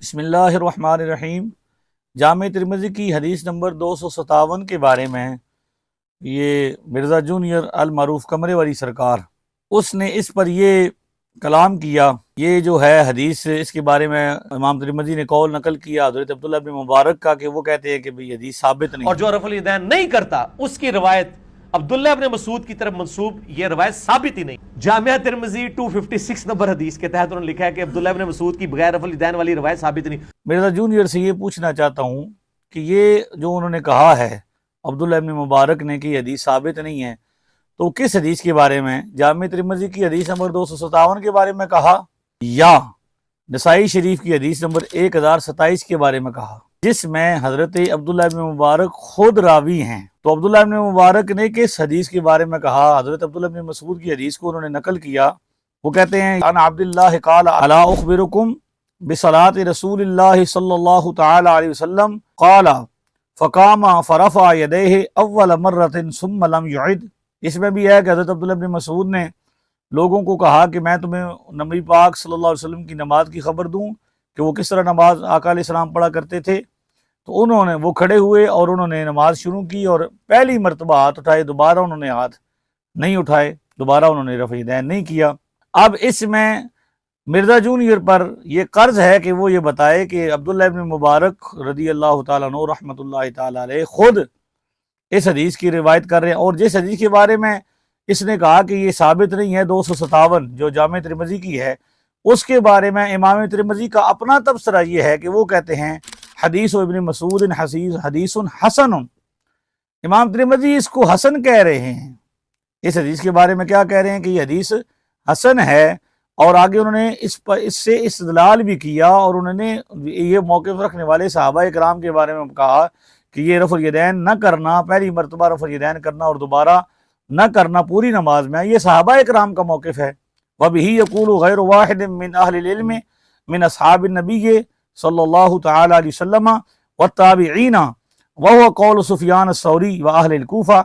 बिस्मिल्लाहिर्रहमानिर्रहीम। जामे तिरमिज़ी की हदीस नंबर 257 के बारे में ये मिर्ज़ा जूनियर अल मरूफ कमरे वाली सरकार उसने इस पर ये कलाम किया। ये जो है हदीस, इसके बारे में इमाम तिरमिज़ी ने कौल नकल किया हज़रत अब्दुल्लाह इब्न मुबारक का कि वो कहते हैं कि भाई हदीस साबित नहीं। और जो रफ़ुल यदैन नहीं करता उसकी रवायत अब्दुल्लाह इब्न मसूद की तरफ मंसूब, ये रवायत साबित ही नहीं। जामिया तिरमिज़ी 256 नंबर हदीस के तहत उन्होंने लिखा है कि अब्दुल्लाह इब्न मसूद की बगैर रफ़ुल यदैन वाली रवायत साबित नहीं। मिर्ज़ा जूनियर से ये पूछना चाहता हूँ कि ये जो उन्होंने कहा है अब्दुल्लाह इब्न मुबारक ने कि हदीस साबित नहीं है, तो किस हदीस के बारे में? जामे तिरमिज़ी की हदीस नंबर 257 के बारे में कहा या नसाई शरीफ की हदीस नंबर 1027 के बारे में कहा, जिसमें हजरत अब्दुल्लाह इब्न मुबारक खुद रावी हैं? तो अब्दुल्लाह इब्न मुबारक ने किस हदीस के बारे में कहा? हजरत अब्दुल्लाह इब्न मसूद की हदीस को उन्होंने नकल किया। वो कहते हैं अन अब्दुल्लाह क़ाल अला उख़बिरुकुम बिसलात रसूलिल्लाह सल्लल्लाहु तआला अलैहि वसल्लम क़ाल फ़क़ामा फ़रफ़अ यदैहि अव्वल मर्रतिन सुम्मा लम युइद। इसमें भी है कि हज़रत अब्दुल्लाह इब्न मसूद ने लोगों को कहा कि मैं तुम्हें नबी पाक सल्लल्लाहु अलैहि वसल्लम की नमाज की खबर दूं कि वो किस तरह नमाज आका अलैहिस्सलाम पढ़ा करते थे। तो उन्होंने वो खड़े हुए और उन्होंने नमाज शुरू की और पहली मरतबा हाथ उठाए, दोबारा उन्होंने हाथ नहीं उठाए, दोबारा उन्होंने रफ़ यदैन नहीं किया। अब इसमें मिर्ज़ा जूनियर पर यह कर्ज है कि वो ये बताए कि अब्दुल्लाह इब्न मुबारक रज़ी अल्लाह तआला अन्हु रहमतुल्लाहि तआला अलैह खुद इस हदीस की रिवायत कर रहे हैं, और जिस हदीस के बारे में इसने कहा कि ये साबित नहीं है 257 जो जामे तिरमिज़ी की है, उसके बारे में इमाम तिरमिज़ी का अपना तबसरा ये है कि वो कहते हैं हदीस इब्न मसूद हदीस हसन। इमाम तिरमिज़ी इसको हसन कह रहे हैं। इस हदीस के बारे में क्या कह रहे हैं कि ये हदीस हसन है, और आगे उन्होंने इस पर इससे इस्तदलाल भी किया और उन्होंने ये मौक़िफ़ रखने वाले सहाबा इकराम के बारे में कहा कि ये रफ़ुल यदैन न करना, पहली मरतबा रफ़ुल यदैन करना और दोबारा न करना पूरी नमाज में, ये सहाबा इकराम का मौक़िफ़ है। वबिही यक़ूलु गैरु वाहिदिन मिन अहलिल इल्म मिन अस्हाबिन नबी सल्लल्लाहु तआला अलैहि वसल्लम वत्ताबिईन व हुवा क़ौलु सुफ़यान अस-सौरी व अहलिल कूफ़ा।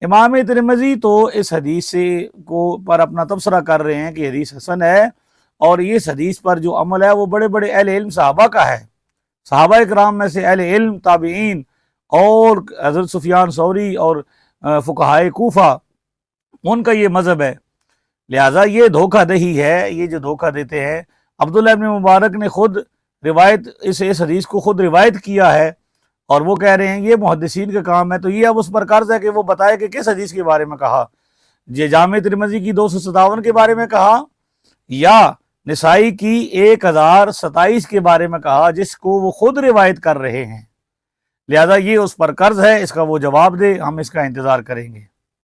इमाम तिरमिज़ी तो इस हदीस से को पर अपना तबसरा कर रहे हैं कि हदीस हसन है, और इस हदीस पर जो अमल है वो बड़े बड़े अहले इल्म सहाबा का है। सहाबा इकराम में से अहले इल्म, ताबीईन और हज़रत सुफ़यान सौरी और फ़ुक़हाए कूफ़ा, उनका ये मज़हब है। लिहाजा ये धोखा दही है, ये जो धोखा देते हैं। अब्दुल्लाह इब्न मुबारक ने खुद रिवायत इस हदीस को खुद रिवायत किया है और वो कह रहे हैं ये मुहद्दिसीन का काम है। तो ये अब उस पर कर्ज है कि वो बताए कि किस हदीस के बारे में कहा, ये जामे तिरमिज़ी की 257 के बारे में कहा या नसाई की 1027 के बारे में कहा, जिसको वो खुद रिवायत कर रहे हैं। लिहाजा ये उस पर कर्ज है, इसका वो जवाब दे, हम इसका इंतज़ार करेंगे।